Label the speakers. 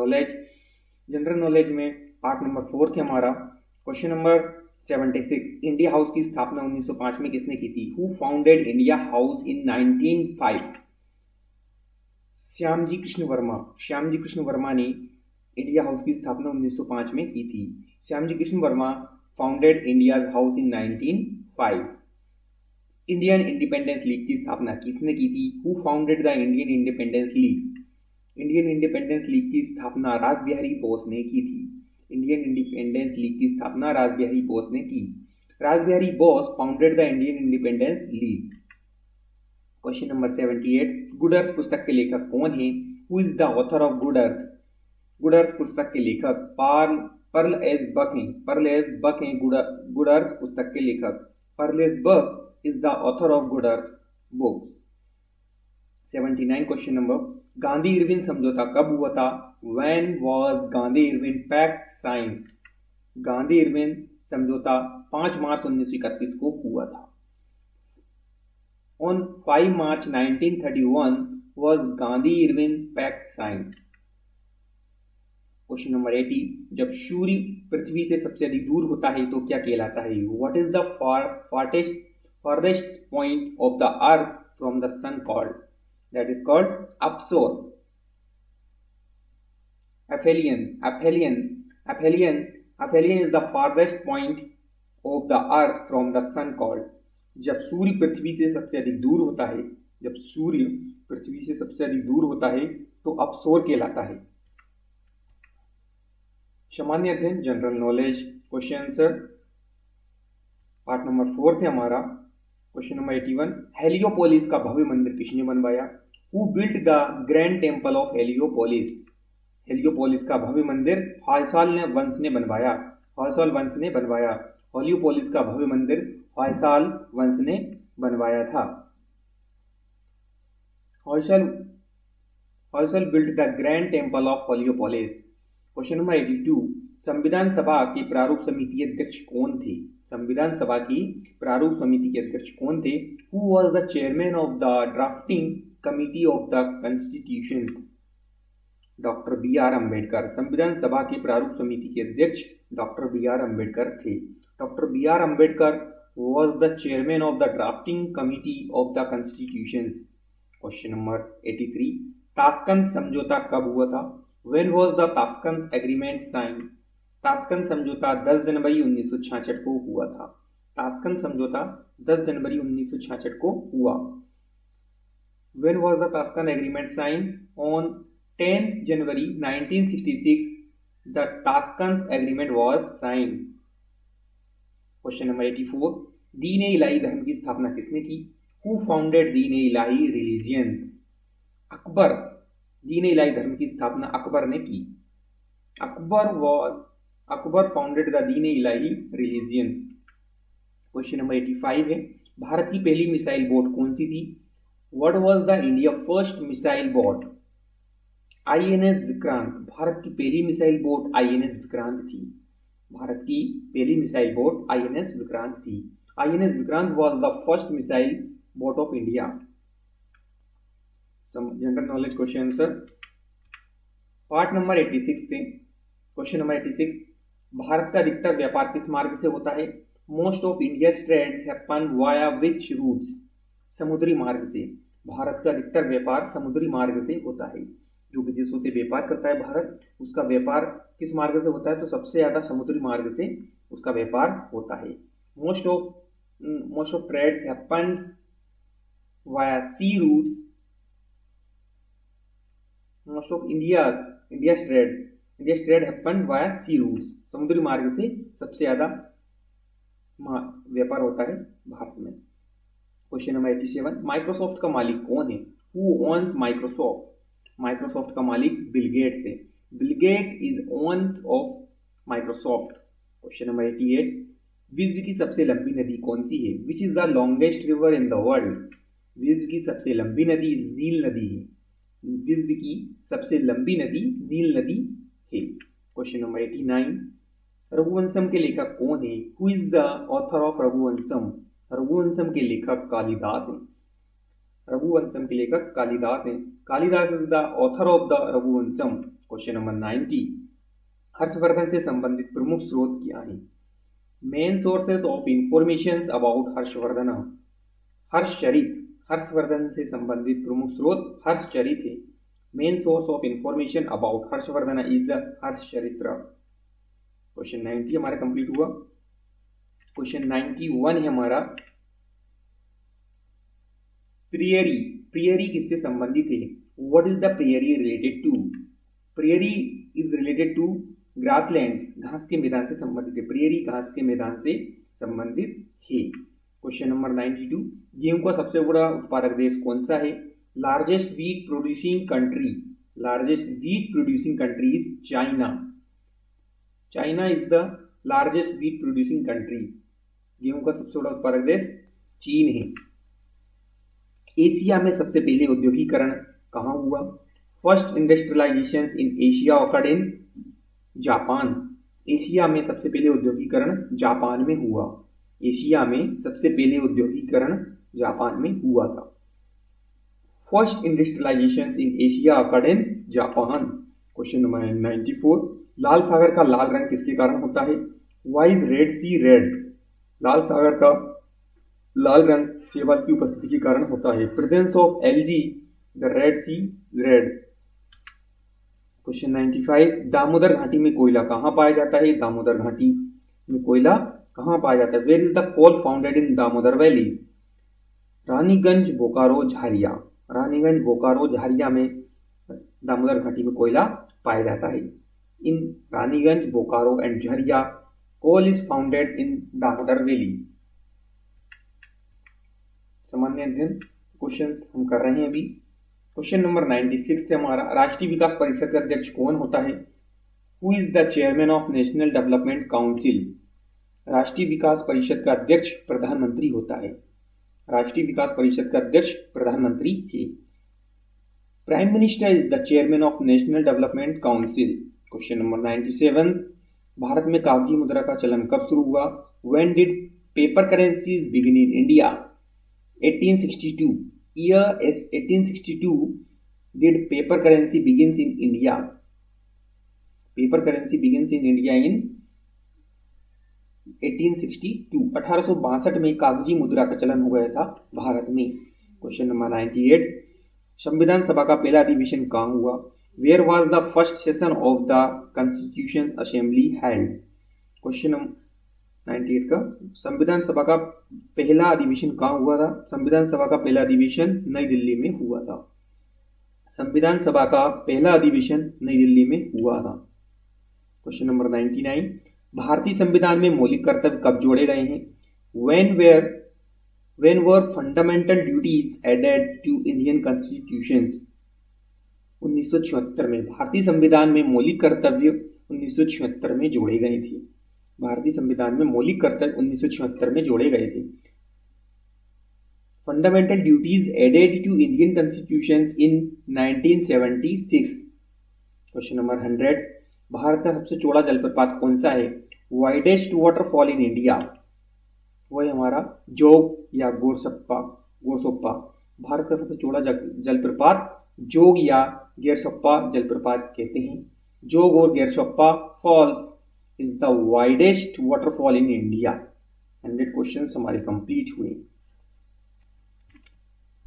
Speaker 1: Knowledge. General knowledge में part number 4 है हमारा। क्वेश्चन नंबर 76, इंडिया हाउस की स्थापना 1905 में किसने की थी? Who founded India house in 1905? Shyamji Krishna Verma. Shyamji Krishna Verma ने इंडिया हाउस की स्थापना 1905 में की थी। Shyamji Krishna Verma founded India house in 1905। Indian Independence league की स्थापना किसने की थी? Who founded the Indian Independence league? Indian Independence league की स्थापना रासबिहारी बोस ने की थी। इंडियन इंडिपेंडेंस लीग की स्थापना रासबिहारी बोस ने की। Rashbehari Bose founded the Indian Independence League. Question number 78, Good Earth पुस्तक के लेखक कौन है? Who is the author of Good Earth? Good Earth पुस्तक के लेखक पर्ल एस बक हैं। पर्ल एस बक हैं गुड अर्थ पुस्तक के लेखक। Pearl S Buck is the author of Good Earth book। 79 question number, Gandhi Irwin समझौता कब हुआ था? When was Gandhi Irwin pact sign? Gandhi Irwin समझौता 5 मार्च 1931 को हुआ था। On 5 March 1931 was Gandhi Irwin pact sign. Question number 80, जब सूर्य पृथ्वी से सबसे अधिक दूर होता है तो क्या कहलाता है? What is the farthest point of the earth from the sun called? That is called upsor. Aphelion is the farthest point of the earth from the sun called। जब सूर्य पृथ्वी से सबसे अधिक दूर होता है, जब सूर्य पृथ्वी से सबसे अधिक दूर होता है तो अपसोर कहलाता है। सामान्य अध्ययन general knowledge question answer part number 4 थे हमारा। क्वेश्चन नंबर 81, हेलियोपोलिस का भव्य मंदिर किसने बनवाया? Who built the grand temple of Heliopolis? Heliopolis का भव्य मंदिर होयसाल वंश ने बनवाया। होयसाल वंश ने बनवाया। हेलियोपोलिस का भव्य मंदिर होयसाल वंश ने बनवाया था। Hoysala built the grand temple of Heliopolis. Question number 82, संविधान सभा की प्रारूप समिति अध्यक्ष कौन थे? संविधान सभा की प्रारूप समिति के अध्यक्ष कौन थे? Who was the chairman of the drafting committee of the constitutions? Doctor B R Ambedkar. संविधान सभा की प्रारूप समिति के अध्यक्ष डॉक्टर बी आर अम्बेडकर थे। Doctor B R Ambedkar was the chairman of the drafting committee of the constitutions. Question number 83, Tashkent समझौता कब हुआ था? When was the Tashkent agreement sign? Tashkent समझौता 10 जनवरी 1966 को हुआ था। ताशकंद समझौता 10 जनवरी 1966 को हुआ। When was the Tashkent Agreement signed? On 10th January 1966, the Tashkent Agreement was signed। Question number 84, दीन ए इलाही धर्म की स्थापना किसने की? Who founded Deen A Ilahi religions? Akbar. दीन ए इलाही धर्म की स्थापना अकबर ने की। Akbar founded the Deen A Ilahi religion. Question number 85 है, भारत की पहली मिसाइल बोट कौन सी थी? What was the India first missile boat? INS Vikrant. Bharat की पहली मिसाइल बोट आईएनएस विक्रांत थी। भारत की पहली मिसाइल बोट आईएनएस विक्रांत थी। INS Vikrant was the first missile boat of India. General knowledge question answer part number 86 से। क्वेश्चन नंबर 86, भारत का अधिकतर व्यापार किस मार्ग से होता है? Most of India's trades happen via which routes? समुद्री मार्ग से। भारत का अधिकतर व्यापार समुद्री मार्ग से होता है। जो विदेशों से व्यापार करता है भारत, उसका व्यापार किस मार्ग से होता है? तो सबसे ज्यादा समुद्री मार्ग से उसका व्यापार होता है। Most of trades happens via sea routes. Most of India's trade happen via sea routes. समुद्री मार्ग से सबसे ज्यादा व्यापार होता है भारत में। क्वेश्चन नंबर 87, माइक्रोसॉफ्ट का मालिक कौन है? Who owns Microsoft? माइक्रोसॉफ्ट का मालिक बिल गेट्स है। Bill Gate is owns of Microsoft. Question number 88, विश्व की सबसे लंबी नदी कौन सी है? Which is the longest river in the world? विश्व की सबसे लंबी नदी नील नदी है। विश्व की सबसे लंबी नदी नील नदी है। क्वेश्चन नंबर 89, रघुवंशम के लेखक कौन है? Who is the author of Raghuvamsham? Raghuvamsham के लेखक कालिदास हैं। रघुवंशम के लेखक कालिदास हैं। Kalidas is the author of the Raghuvamsham. Question number 90, Harshvardhan से संबंधित प्रमुख स्रोत क्या है? Main sources of information about Harshvardhan, Harshacharit. Harshvardhan से संबंधित प्रमुख स्रोत हर्षचरित है। Main source of information about Harshvardhan is Harshacharitra. Question 90 हमारा कंप्लीट हुआ। क्वेश्चन 91 है हमारा, प्रियरी। प्रियरी किससे संबंधित है? What is the prairie related to? Prairie is related to grasslands, घास के मैदान से संबंधित है। प्रियरी घास के मैदान से संबंधित है। क्वेश्चन नंबर 92, गेहूं का सबसे बड़ा उत्पादक देश कौन सा है? Largest wheat producing country, largest wheat producing country is China. China is the largest wheat producing country. गेहूं का सबसे बड़ा उत्पादक देश चीन है। एशिया में सबसे पहले औद्योगिकरण कहाँ हुआ? First industrialisation in Asia occurred in Japan. Asia में सबसे पहले औद्योगिकरण जापान में हुआ। एशिया में सबसे पहले औद्योगिकरण जापान में हुआ था। First industrialisation in Asia occurred in Japan. Question number 94, लाल सागर का लाल रंग किसके कारण होता है? Why is Red C red? लाल सागर का लाल रंग शैवाल की उपस्थिति के कारण होता है। Presence of algae the red C red. Question 95, Damodar घाटी में कोयला कहाँ पाया जाता है? दामोदर घाटी में कोयला कहाँ पाया जाता है? Where is the coal founded in Damodar valley? Raniganj, Bokaro, Jharia. Raniganj, Bokaro, Jharia में दामोदर घाटी में कोयला पाया जाता है। In Raniganj, Bokaro and Jharia coal is founded in Damodar valley. सामान्य अध्ययन क्वेश्चंस हम कर रहे हैं अभी। क्वेश्चन नंबर 96 से हमारा, राष्ट्रीय विकास परिषद का अध्यक्ष कौन होता है? Who is the chairman of national development council? राष्ट्रीय विकास परिषद का अध्यक्ष प्रधानमंत्री होता है। राष्ट्रीय विकास परिषद का अध्यक्ष प्रधानमंत्री है। Prime minister is the chairman of national development council. Question number 97, Bharat में कागजी मुद्रा का चलन कब शुरू हुआ? When did paper currencies begin in India? 1862। Year 1862 did paper currency begins in India? Paper currency begins in India in 1862। 1862 में कागजी मुद्रा का चलन हो गया था भारत में। क्वेश्चन नंबर 98, संविधान सभा का पहला अधिवेशन कहाँ हुआ? Where was the first session of the constitution assembly held? Question number 98 का, संविधान सभा का पहला अधिवेशन कहाँ हुआ था? संविधान सभा का पहला अधिवेशन नई दिल्ली में हुआ था। संविधान सभा का पहला अधिवेशन नई दिल्ली में हुआ था। क्वेश्चन नंबर 99, भारतीय संविधान में मौलिक कर्तव्य कब जोड़े गए हैं? When were fundamental duties added to Indian constitution? 1976 में। भारतीय संविधान में मौलिक कर्तव्य 1976 में जोड़े गए थे। भारतीय संविधान में मौलिक कर्तव्य 1976 में जोड़े गए थे। Fundamental duties added to Indian constitution in 1976। Question number 100, Bharat का सबसे चौड़ा जलप्रपात कौन सा है? Widest waterfall in India? वही हमारा जोग या गोरसोप्पा। भारत का सबसे चौड़ा जलप्रपात जोग या गेरसोप्पा जलप्रपात कहते हैं। जोग और Gersoppa falls is the widest waterfall in India। 100 question हमारे कंप्लीट हुए।